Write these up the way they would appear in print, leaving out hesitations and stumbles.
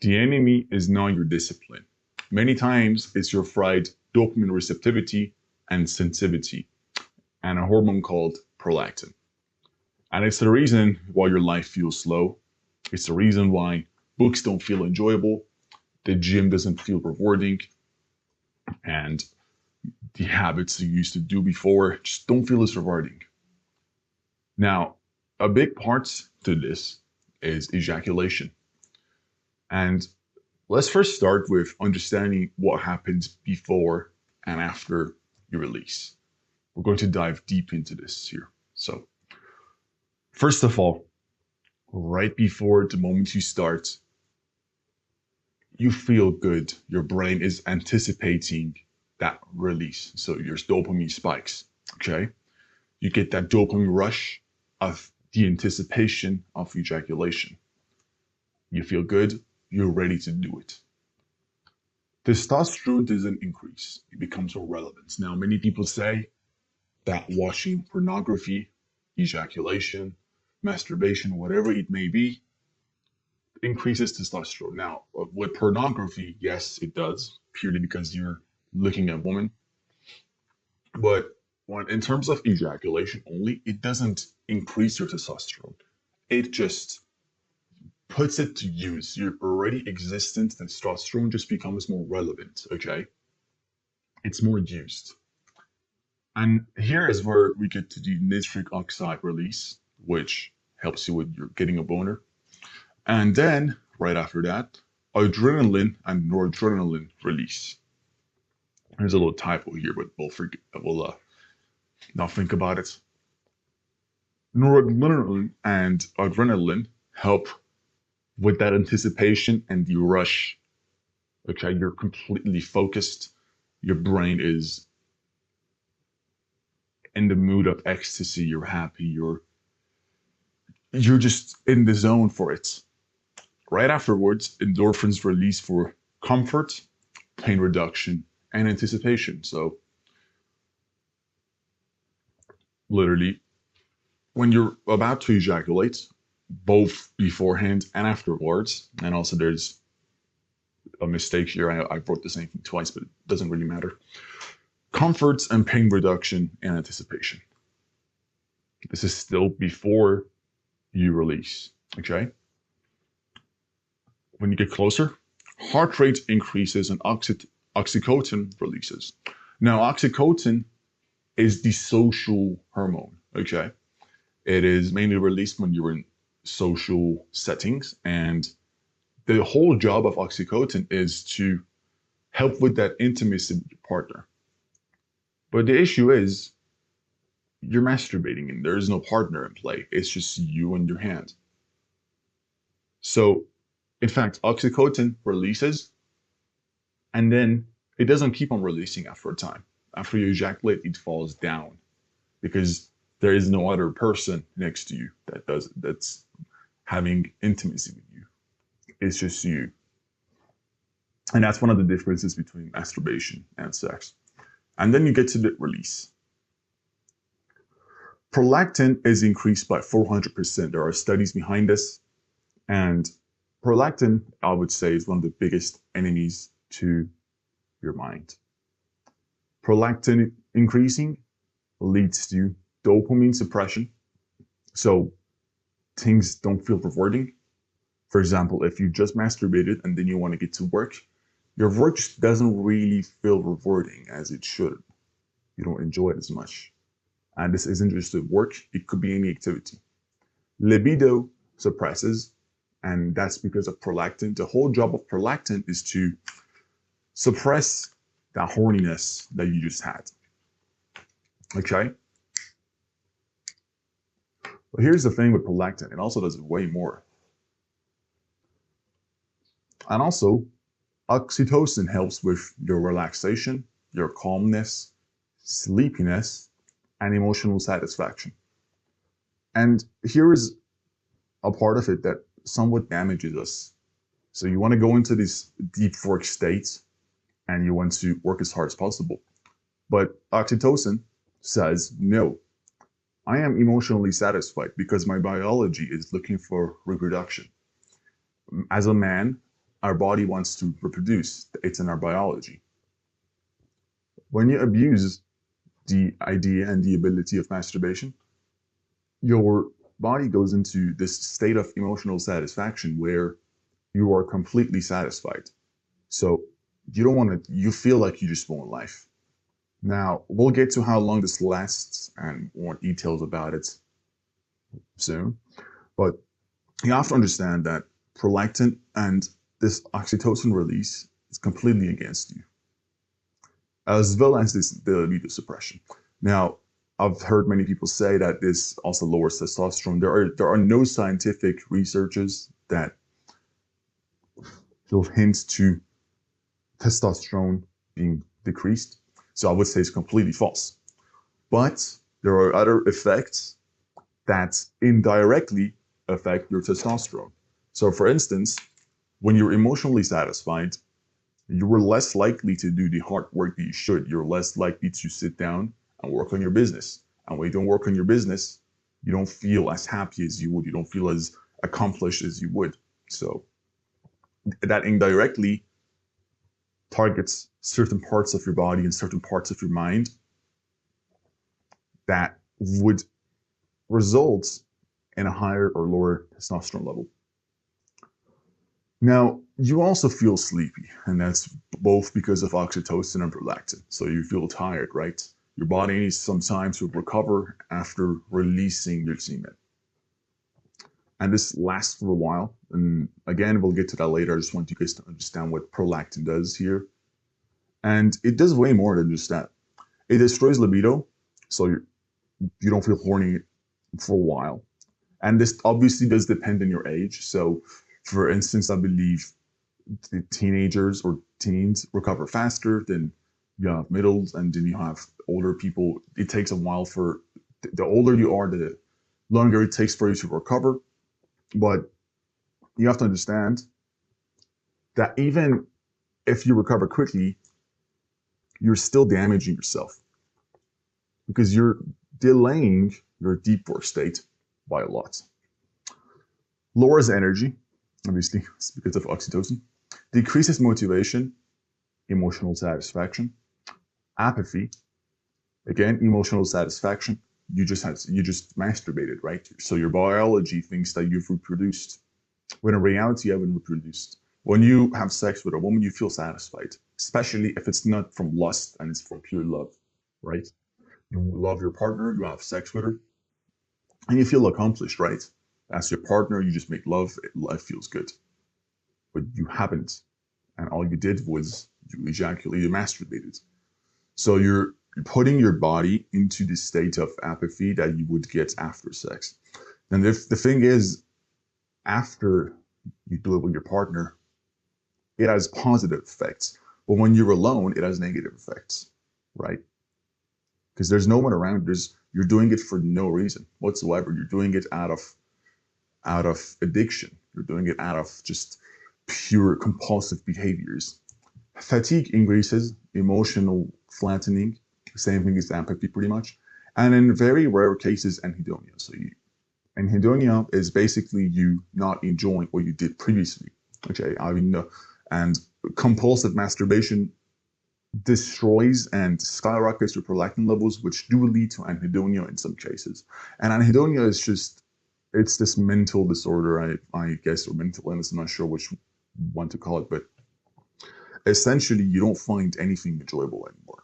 The enemy is not your discipline. Many times it's your fried dopamine receptivity and sensitivity and a hormone called prolactin. And it's the reason why your life feels slow. It's the reason why books don't feel enjoyable, the gym doesn't feel rewarding, and the habits you used to do before just don't feel as rewarding. Now, a big part to this is ejaculation. And let's first start with understanding what happens before and after you release. We're going to dive deep into this here. So, first of all, right before the moment you start, you feel good. Your brain is anticipating that release. So your dopamine spikes, okay? You get that dopamine rush of the anticipation of ejaculation. You feel good, you're ready to do it. Testosterone doesn't increase, it becomes irrelevant. Now, many people say that watching pornography, ejaculation, masturbation, whatever it may be, increases testosterone. Now, with pornography, yes, it does, purely because you're looking at women. But in terms of ejaculation only, it doesn't increase your testosterone. It just puts it to use. Your already existent testosterone just becomes more relevant, okay? It's more used. And here is where we get to the nitric oxide release, which helps you with your getting a boner. And then, right after that, adrenaline and noradrenaline release. There's a little typo here, but we'll not think about it. Noradrenaline and adrenaline help with that anticipation and the rush. Okay, you're completely focused. Your brain is in the mood of ecstasy. You're happy. You're just in the zone for it. Right afterwards, endorphins release for comfort, pain reduction, and anticipation. So, literally, when you're about to ejaculate, both beforehand and afterwards, and also there's a mistake here. I wrote the same thing twice, but it doesn't really matter. Comfort and pain reduction and anticipation. This is still before you release, okay? When you get closer, heart rate increases and oxytocin releases. Now, oxytocin is the social hormone, okay? It is mainly released when you're in social settings, and the whole job of oxytocin is to help with that intimacy with your partner. But the issue is you're masturbating and there is no partner in play. It's just you and your hand. So, in fact, oxytocin releases and then it doesn't keep on releasing after a time. After you ejaculate, it falls down because there is no other person next to you that's having intimacy with you. It's just you. And that's one of the differences between masturbation and sex. And then you get to the release. Prolactin is increased by 400%. There are studies behind this. And prolactin, I would say, is one of the biggest enemies to your mind. Prolactin increasing leads to dopamine suppression. So things don't feel rewarding. For example, if you just masturbated and then you want to get to work, your work just doesn't really feel rewarding as it should. You don't enjoy it as much. And this isn't just at work, it could be any activity. Libido suppresses, and that's because of prolactin. The whole job of prolactin is to suppress that horniness that you just had. Okay? But here's the thing with prolactin, it also does way more. And also, oxytocin helps with your relaxation, your calmness, sleepiness, and emotional satisfaction. And here is a part of it that somewhat damages us. So you want to go into this deep work state and you want to work as hard as possible. But oxytocin says, no, I am emotionally satisfied because my biology is looking for reproduction. As a man, our body wants to reproduce. It's in our biology. When you abuse the idea and the ability of masturbation, your body goes into this state of emotional satisfaction where you are completely satisfied. So you don't want to, you feel like you just want life. Now, we'll get to how long this lasts and more details about it soon. But you have to understand that prolactin and this oxytocin release is completely against you, as well as the libido suppression. Now, I've heard many people say that this also lowers testosterone. There are no scientific researches that will hint to testosterone being decreased. So I would say it's completely false. But there are other effects that indirectly affect your testosterone. So for instance, when you're emotionally satisfied, you were less likely to do the hard work that you should. You're less likely to sit down and work on your business. And when you don't work on your business, you don't feel as happy as you would. You don't feel as accomplished as you would. So that indirectly targets certain parts of your body and certain parts of your mind that would result in a higher or lower testosterone level. Now, you also feel sleepy, and that's both because of oxytocin and prolactin. So you feel tired, right? Your body needs some time to recover after releasing your semen. And this lasts for a while. And again, we'll get to that later. I just want you guys to understand what prolactin does here. And it does way more than just that. It destroys libido, so you don't feel horny for a while. And this obviously does depend on your age. So for instance, I believe the teenagers or teens recover faster than you have middles, and then you have older people. It takes a while for, the older you are, the longer it takes for you to recover. But you have to understand that even if you recover quickly, you're still damaging yourself because you're delaying your deep work state by a lot. Lowers energy, obviously, it's because of oxytocin. Decreases motivation, emotional satisfaction. Apathy, again, emotional satisfaction. You just masturbated, right? So your biology thinks that you've reproduced, when in reality you haven't reproduced. When you have sex with a woman, you feel satisfied, especially if it's not from lust and it's from pure love, right? You love your partner, you have sex with her, and you feel accomplished, right? As your partner, you just make love, life feels good. But you haven't, and all you did was you ejaculated, you masturbated. So you're putting your body into the state of apathy that you would get after sex. And the thing is, after you do it with your partner, it has positive effects. But when you're alone, it has negative effects, right? Because there's no one around. You're doing it for no reason whatsoever. You're doing it out of addiction. You're doing it out of just pure compulsive behaviors. Fatigue increases, emotional flattening, same thing as apathy pretty much. And in very rare cases, anhedonia. So anhedonia is basically you not enjoying what you did previously. Okay, I mean, and compulsive masturbation destroys and skyrockets your prolactin levels, which do lead to anhedonia in some cases. And anhedonia is just, it's this mental disorder, I guess, or mental illness. I'm not sure which one to call it, but essentially you don't find anything enjoyable anymore.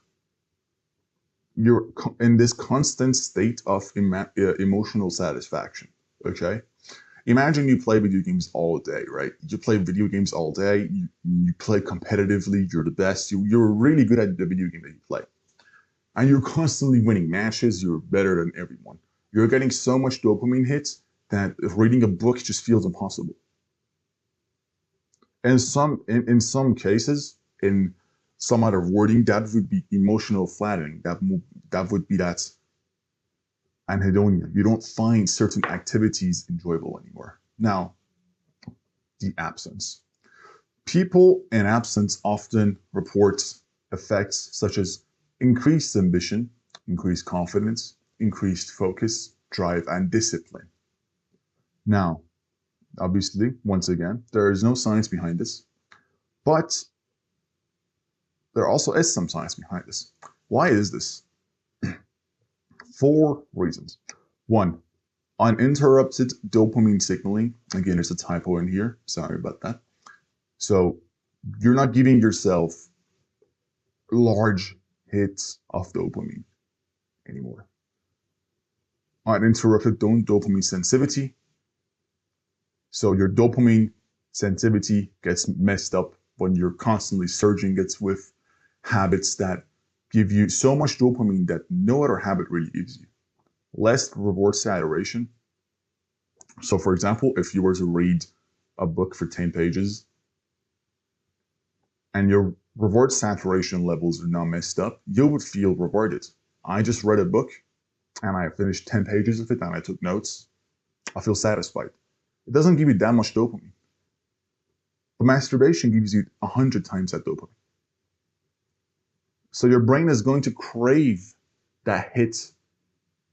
You're in this constant state of emotional satisfaction, okay? Imagine you play video games all day, right? You play video games all day, you play competitively, you're the best, you're really good at the video game that you play. And you're constantly winning matches, you're better than everyone. You're getting so much dopamine hits that reading a book just feels impossible. And in some cases, in some other wording, that would be emotional flattening. That would be that anhedonia. You don't find certain activities enjoyable anymore. Now, the absence. People in absence often report effects such as increased ambition, increased confidence, increased focus, drive, and discipline. Now, obviously, once again, there is no science behind this. But there also is some science behind this. Why is this? 4 reasons. 1, uninterrupted dopamine signaling. Again, there's a typo in here. Sorry about that. So you're not giving yourself large hits of dopamine anymore. Uninterrupted dopamine sensitivity. So your dopamine sensitivity gets messed up when you're constantly surging it with habits that give you so much dopamine that no other habit really gives you. Less reward saturation. So for example, if you were to read a book for 10 pages and your reward saturation levels are now messed up, you would feel rewarded. I just read a book and I finished 10 pages of it and I took notes. I feel satisfied. It doesn't give you that much dopamine. But masturbation gives you 100 times that dopamine. So your brain is going to crave that hit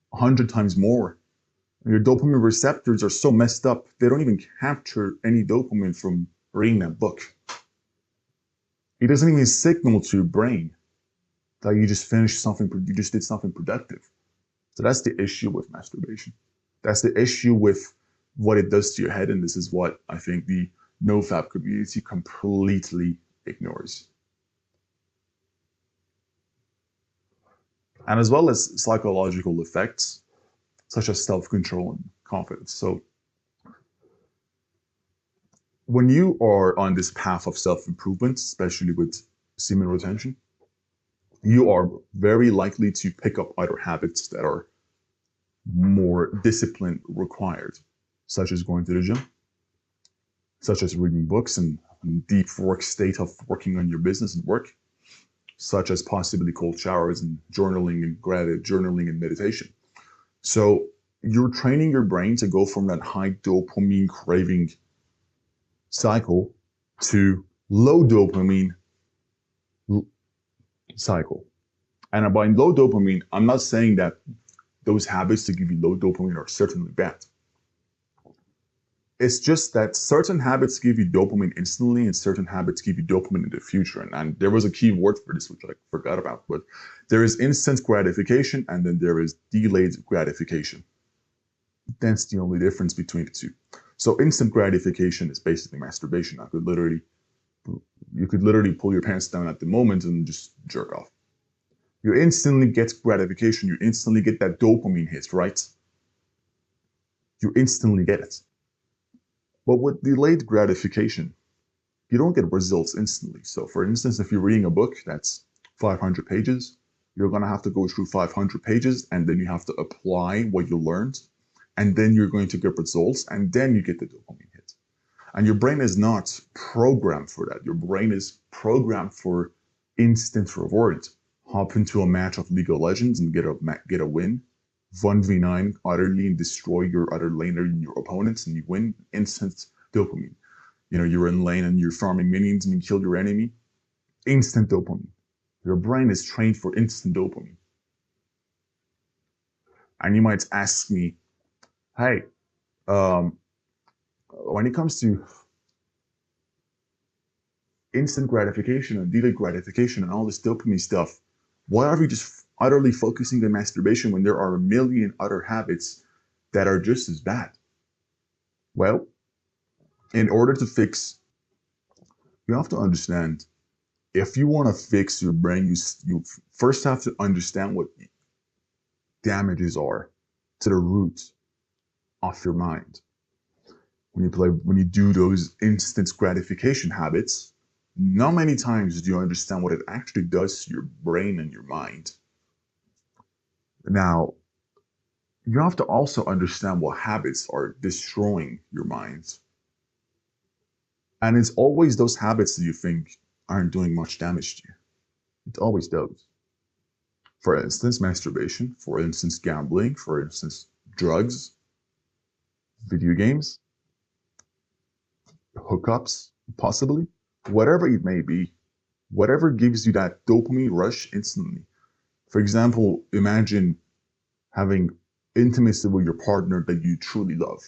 100 times more. Your dopamine receptors are so messed up, they don't even capture any dopamine from reading that book. It doesn't even signal to your brain that you just finished something, you just did something productive. So that's the issue with masturbation. That's the issue with what it does to your head, and this is what I think the NoFap community completely ignores. And as well as psychological effects, such as self-control and confidence. So when you are on this path of self-improvement, especially with semen retention, you are very likely to pick up other habits that are more discipline required, such as going to the gym, such as reading books and deep work state of working on your business and work, such as possibly cold showers and journaling and meditation. So you're training your brain to go from that high dopamine craving cycle to low dopamine cycle. And by low dopamine, I'm not saying that those habits that give you low dopamine are certainly bad. It's just that certain habits give you dopamine instantly and certain habits give you dopamine in the future. And there was a key word for this, which I forgot about, but there is instant gratification and then there is delayed gratification. That's the only difference between the two. So instant gratification is basically masturbation. You could literally pull your pants down at the moment and just jerk off. You instantly get gratification. You instantly get that dopamine hit, right? You instantly get it. But with delayed gratification, you don't get results instantly. So for instance, if you're reading a book that's 500 pages, you're going to have to go through 500 pages and then you have to apply what you learned. And then you're going to get results and then you get the dopamine hit. And your brain is not programmed for that. Your brain is programmed for instant reward. Hop into a match of League of Legends and get a win. 1v9 utterly and destroy your other laner and your opponents and you win. Instant dopamine. You're in lane and you're farming minions and you kill your enemy. Instant dopamine. Your brain is trained for instant dopamine. And you might ask me, hey, when it comes to instant gratification and delayed gratification and all this dopamine stuff, why are we just utterly focusing on masturbation when there are a million other habits that are just as bad? Well, in order to fix, you have to understand, if you want to fix your brain, you first have to understand what damages are to the root of your mind. When you do those instant gratification habits, not many times do you understand what it actually does to your brain and your mind. Now, you have to also understand what habits are destroying your mind. And it's always those habits that you think aren't doing much damage to you. It always does. For instance, masturbation, for instance, gambling, for instance, drugs, video games, hookups, possibly, whatever it may be, whatever gives you that dopamine rush instantly. For example, imagine having intimacy with your partner that you truly love,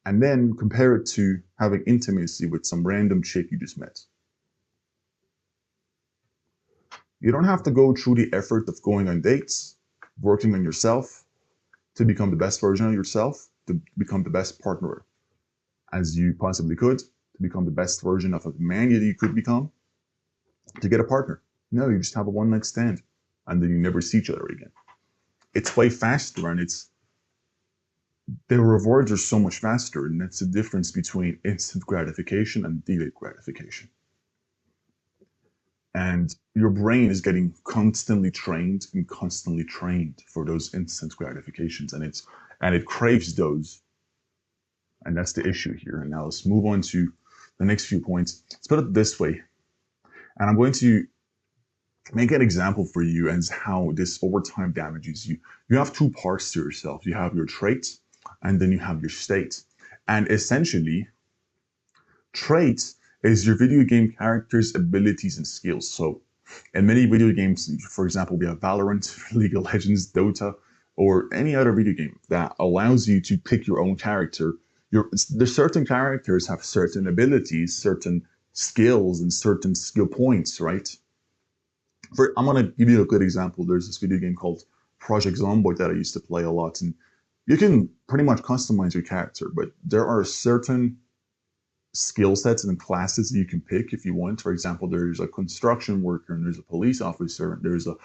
and then compare it to having intimacy with some random chick you just met. You don't have to go through the effort of going on dates, working on yourself to become the best version of yourself, to become the best partner as you possibly could, to become the best version of a man that you could become, to get a partner. No, you just have a one night stand and then you never see each other again. It's way faster and the rewards are so much faster, and that's the difference between instant gratification and delayed gratification. And your brain is getting constantly trained and constantly trained for those instant gratifications, and it craves those. And that's the issue here. And now let's move on to the next few points. Let's put it this way. And I'm going to make an example for you as how this over time damages you. You have two parts to yourself. You have your traits and then you have your state. And essentially, traits is your video game character's abilities and skills. So in many video games, for example, we have Valorant, League of Legends, Dota, or any other video game that allows you to pick your own character. The certain characters have certain abilities, certain skills, and certain skill points, right? I'm going to give you a good example. There's this video game called Project Zomboid that I used to play a lot, and you can pretty much customize your character, but there are certain skill sets and classes that you can pick if you want. For example, there's a construction worker, and there's a police officer, and there's a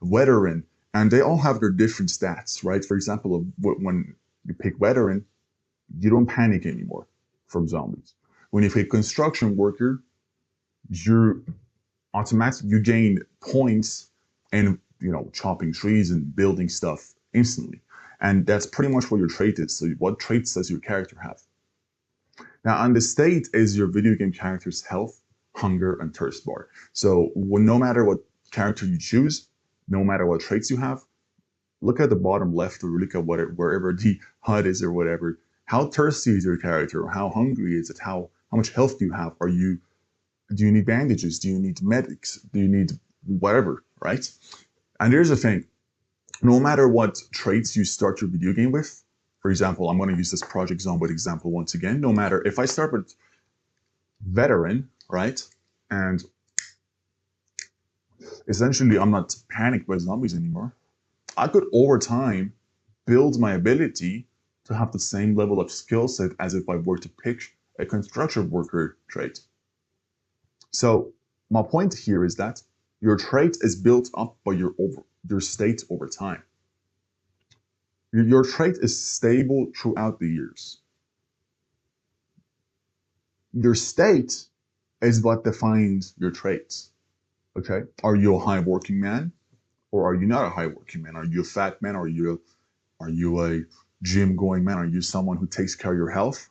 veteran, and they all have their different stats, right? For example, when you pick veteran, you don't panic anymore from zombies. When you pick construction worker, you're automatically, you gain points in chopping trees and building stuff instantly. And that's pretty much what your trait is. So what traits does your character have? Now, on the state is your video game character's health, hunger, and thirst bar. So no matter what character you choose, no matter what traits you have, look at the bottom left or look at wherever the HUD is or whatever. How thirsty is your character? How hungry is it? How much health do you have? Do you need bandages? Do you need medics? Do you need whatever, right? And here's the thing. No matter what traits you start your video game with, for example, I'm going to use this Project Zomboid example once again. No matter if I start with veteran, right? And essentially I'm not panicked by zombies anymore. I could over time build my ability to have the same level of skill set as if I were to pick a construction worker trait. So my point here is that your trait is built up by your state over time. Your trait is stable throughout the years. Your state is what defines your traits. Okay? Are you a high working man or are you not a high working man? Are you a fat man? Are you a gym going man? Are you someone who takes care of your health?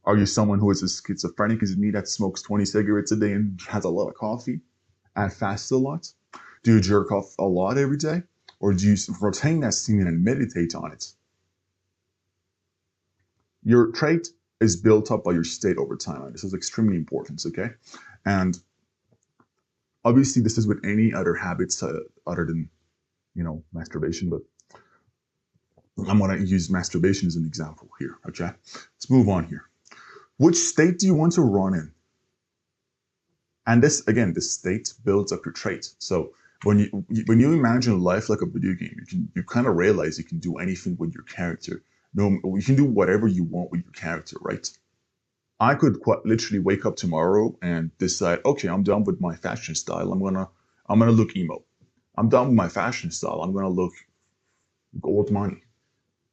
Are you someone who is as schizophrenic as me that smokes 20 cigarettes a day and has a lot of coffee and fasts a lot? Do you jerk off a lot every day? Or do you retain that semen and meditate on it? Your trait is built up by your state over time. And this is extremely important, okay? And obviously this is with any other habits other than, masturbation, but I'm going to use masturbation as an example here, okay? Let's move on here. Which state do you want to run in? And this, again, the state builds up your trait. So when you imagine life like a video game, you kind of realize you can do anything with your character. No, you can do whatever you want with your character, right? I could quite literally wake up tomorrow and decide, okay, I'm done with my fashion style. I'm gonna look emo. I'm done with my fashion style. I'm gonna look old money.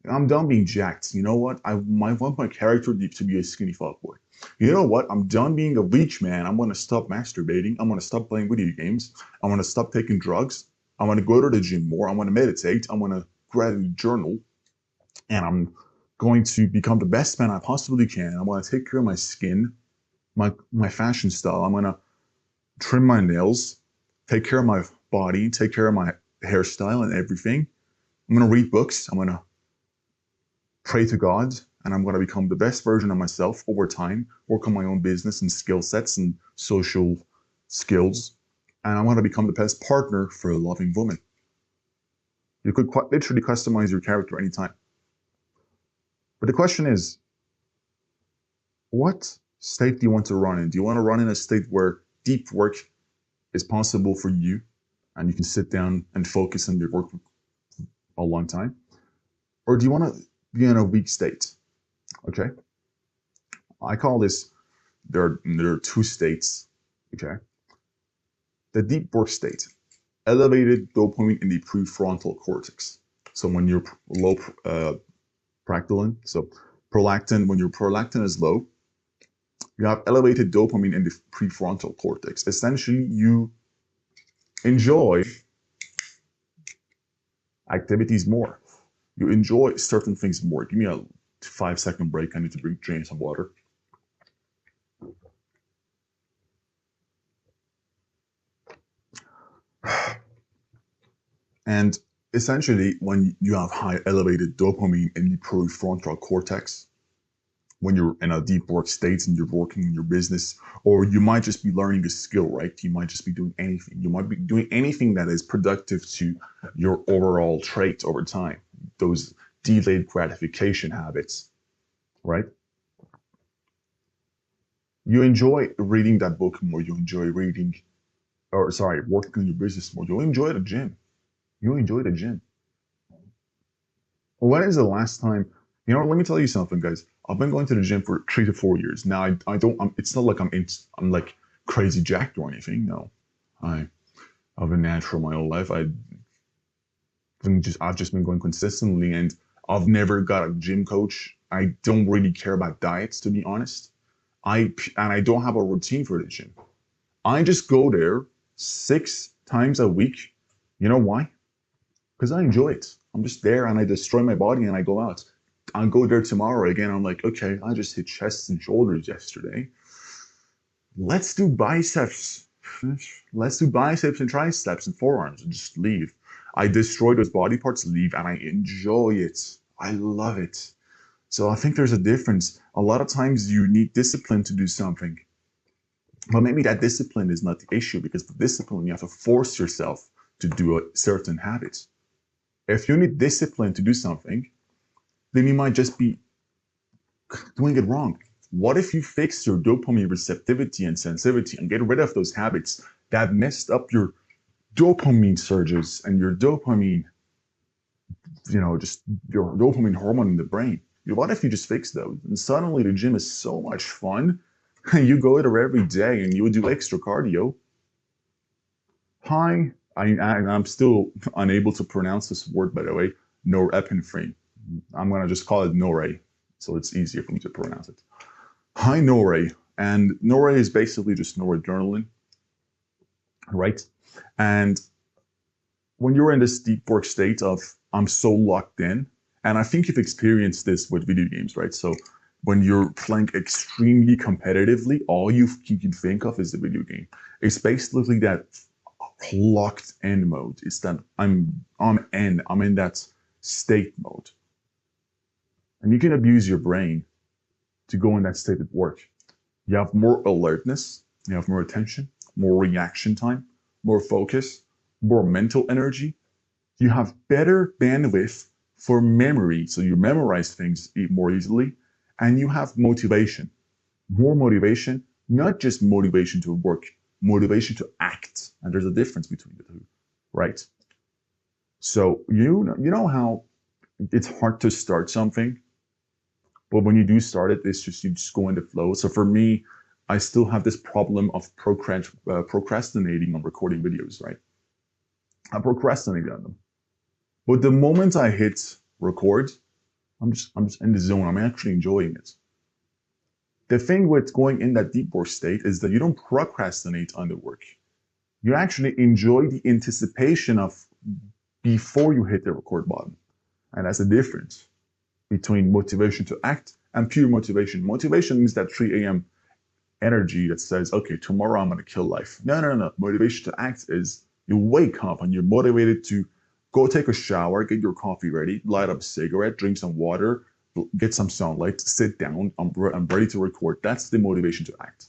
I'm done being jacked. You know what? I want my character to be a skinny fuckboy. You know what? I'm done being a weak man. I'm going to stop masturbating. I'm going to stop playing video games. I'm going to stop taking drugs. I'm going to go to the gym more. I'm going to meditate. I'm going to gradually journal. And I'm going to become the best man I possibly can. I'm going to take care of my skin, my fashion style. I'm going to trim my nails, take care of my body, take care of my hairstyle and everything. I'm going to read books. I'm going to pray to God, and I'm going to become the best version of myself over time, work on my own business and skill sets and social skills, and I'm going to become the best partner for a loving woman. You could quite literally customize your character anytime. But the question is, what state do you want to run in? Do you want to run in a state where deep work is possible for you? and you can sit down and focus on your work a long time? Or do you want to be in a weak state? Okay. I call this, there are two states. Okay. The deep work state, elevated dopamine in the prefrontal cortex. So when you're low prolactin, so prolactin, when your prolactin is low, you have elevated dopamine in the prefrontal cortex. Essentially, you enjoy activities more. You enjoy certain things more. Give me a 5-second break. I need to drink some water. And essentially, when you have high elevated dopamine in the prefrontal cortex, when you're in a deep work state and you're working in your business, or you might just be learning a skill, right? You might just be doing anything. You might be doing anything that is productive to your overall trait over time, those delayed gratification habits, right? You enjoy reading that book more. You enjoy reading, or sorry, working on your business more. You'll enjoy the gym. You enjoy the gym. When is the last time? You know, let me tell you something, guys. I've been going to the gym for 3 to 4 years now. I don't. It's not like I'm like crazy jacked or anything. No, I've been natural my whole life. I've just been going consistently, and I've never got a gym coach. I don't really care about diets, to be honest. I don't have a routine for the gym. I just go there 6 times a week. You know why? Because I enjoy it. I'm just there and I destroy my body and I go out. I'll go there tomorrow again. I'm like, okay, I just hit chests and shoulders yesterday. Let's do biceps. Let's do biceps and triceps and forearms and just leave. I destroy those body parts, leave, and I enjoy it. I love it. So I think there's a difference. A lot of times you need discipline to do something. But maybe that discipline is not the issue, because the discipline, you have to force yourself to do a certain habit. If you need discipline to do something, then you might just be doing it wrong. What if you fix your dopamine receptivity and sensitivity and get rid of those habits that messed up your dopamine surges and your dopamine, just your dopamine hormone in the brain? What if you just fix those? And suddenly the gym is so much fun. You go there every day and you do extra cardio. I'm still unable to pronounce this word, by the way, norepinephrine. I'm going to just call it Nore, so it's easier for me to pronounce it. High Nore. And Nore is basically just noradrenaline, right? And when you're in this deep work state of, I'm so locked in, and I think you've experienced this with video games, right? So when you're playing extremely competitively, all you can think of is the video game. It's basically that locked in mode. It's that I'm in that state mode. And you can abuse your brain to go in that state at work. You have more alertness, you have more attention, more reaction time, more focus, more mental energy. You have better bandwidth for memory, so you memorize things more easily, and you have motivation. More motivation, not just motivation to work, motivation to act. And there's a difference between the two, right? So you know how it's hard to start something, but when you do start it, you just go in the flow. So for me, I still have this problem of procrastinating on recording videos, right? I procrastinate on them. But the moment I hit record, I'm just in the zone. I'm actually enjoying it. The thing with going in that deep work state is that you don't procrastinate on the work. You actually enjoy the anticipation of before you hit the record button. And that's the difference between motivation to act and pure motivation. Motivation is that 3 a.m. energy that says, okay, tomorrow I'm going to kill life. No. Motivation to act is you wake up and you're motivated to go take a shower, get your coffee ready, light up a cigarette, drink some water, get some sunlight, sit down, I'm ready to record. That's the motivation to act.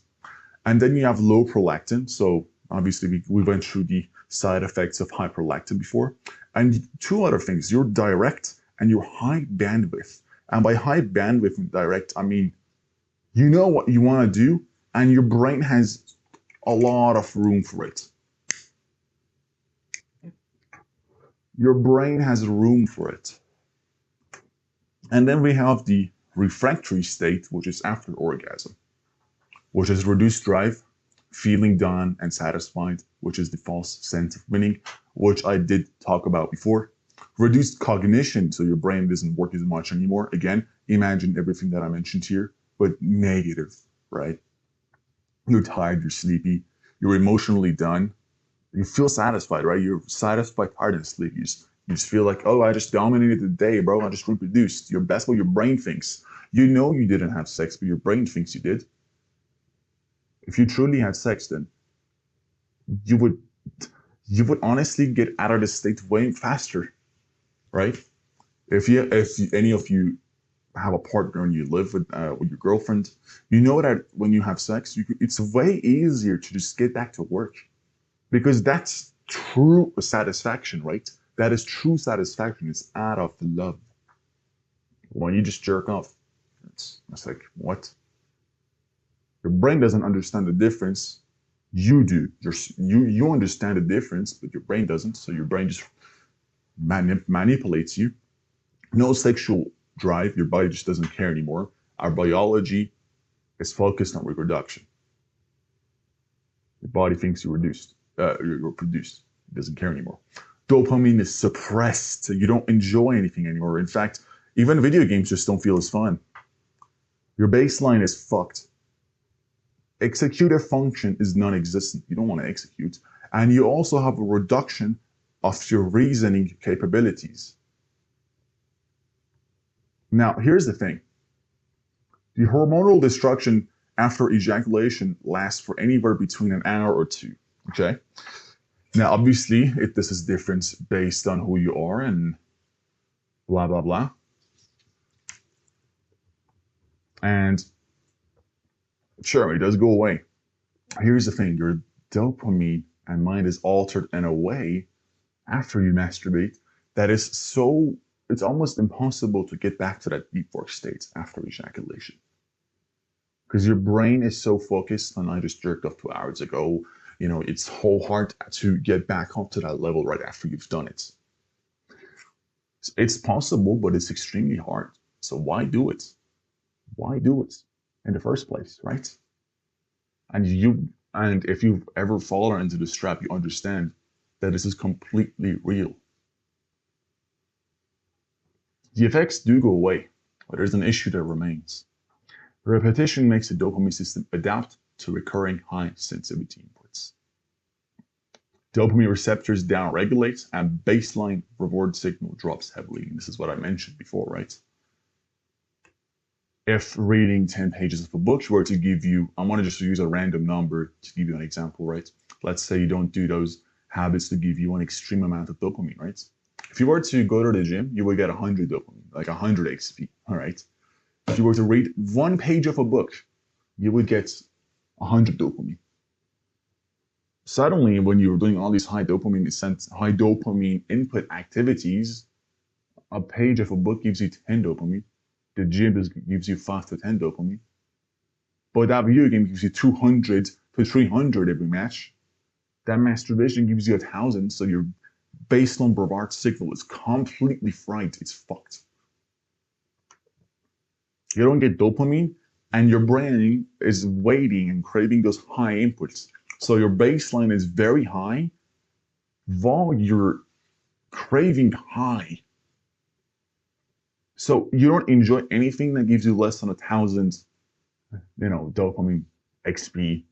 And then you have low prolactin. So obviously we went through the side effects of high prolactin before. And two other things, you're direct and you're high bandwidth. And by high bandwidth and direct, I mean, you know what you want to do and your brain has a lot of room for it. Your brain has room for it. And then we have the refractory state, which is after orgasm, which is reduced drive, feeling done and satisfied, which is the false sense of winning, which I did talk about before. Reduced cognition, so your brain doesn't work as much anymore. Again, imagine everything that I mentioned here, but negative, right? You're tired, you're sleepy, you're emotionally done. You feel satisfied, right? You're satisfied, tired, and sleepy. You just feel like, oh, I just dominated the day, bro. I just reproduced. That's what your brain thinks. You know you didn't have sex, but your brain thinks you did. If you truly had sex, then you would honestly get out of this state way faster, right? If any of you have a partner and you live with your girlfriend, you know that when you have sex, it's way easier to just get back to work, because that's true satisfaction, right? That is true satisfaction. It's out of love. When you just jerk off, it's like, what? Your brain doesn't understand the difference. You do. You understand the difference, but your brain doesn't. So your brain just manipulates you. No sexual drive. Your body just doesn't care anymore. Our biology is focused on reproduction. Your body thinks you're produced. It doesn't care anymore. Dopamine is suppressed. You don't enjoy anything anymore. In fact, even video games just don't feel as fun. Your baseline is fucked. Executive function is non-existent. You don't want to execute. And you also have a reduction of your reasoning capabilities. Now, here's the thing. The hormonal destruction after ejaculation lasts for anywhere between an hour or two, okay? Now, obviously, this is different based on who you are and blah, blah, blah. And sure, it does go away. Here's the thing. Your dopamine and mind is altered in a way after you masturbate that is it's almost impossible to get back to that deep work state after ejaculation. Because your brain is so focused on, I just jerked off 2 hours ago, it's so hard to get back up to that level right after you've done it. It's possible, but it's extremely hard. So why do it? Why do it in the first place, right? And if you've ever fallen into this trap, you understand that this is completely real. The effects do go away, but there's an issue that remains. Repetition makes the dopamine system adapt to recurring high sensitivity inputs. Dopamine receptors downregulate and baseline reward signal drops heavily. And this is what I mentioned before, right? If reading 10 pages of a book were to give you, I want to just use a random number to give you an example, right? Let's say you don't do those habits to give you an extreme amount of dopamine, right? If you were to go to the gym, you would get 100 dopamine, like 100 XP, all right? If you were to read 1 page of a book, you would get 100 dopamine. Suddenly, when you're doing all these high dopamine input activities, a page of a book gives you 10 dopamine. The gym gives you 5 to 10 dopamine. But that video game gives you 200 to 300 every match. That masturbation gives you 1,000, so your baseline reward signal is completely fried. It's fucked. You don't get dopamine, and your brain is waiting and craving those high inputs. So your baseline is very high while you're craving high. So you don't enjoy anything that gives you less than 1,000, dopamine XP.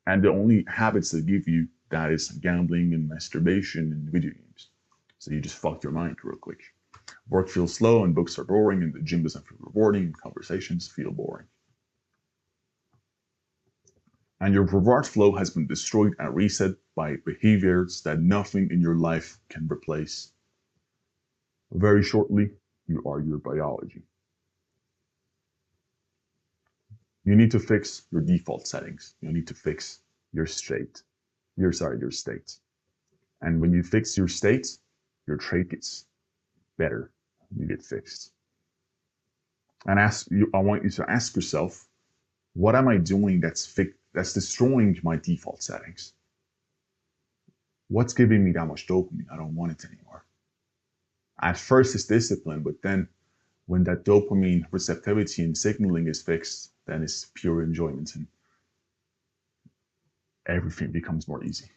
And the only habits that give you that is gambling and masturbation and video games. So you just fuck your mind real quick. Work feels slow and books are boring and the gym doesn't feel rewarding and conversations feel boring. And your reward flow has been destroyed and reset by behaviors that nothing in your life can replace. Very shortly, you are your biology. You need to fix your default settings. You need to fix your state. Your state. And when you fix your state, your trait gets better. You get fixed. And I want you to ask yourself, what am I doing that's destroying my default settings? What's giving me that much dopamine? I don't want it anymore. At first, it's discipline, but then when that dopamine receptivity and signaling is fixed, then it's pure enjoyment and everything becomes more easy.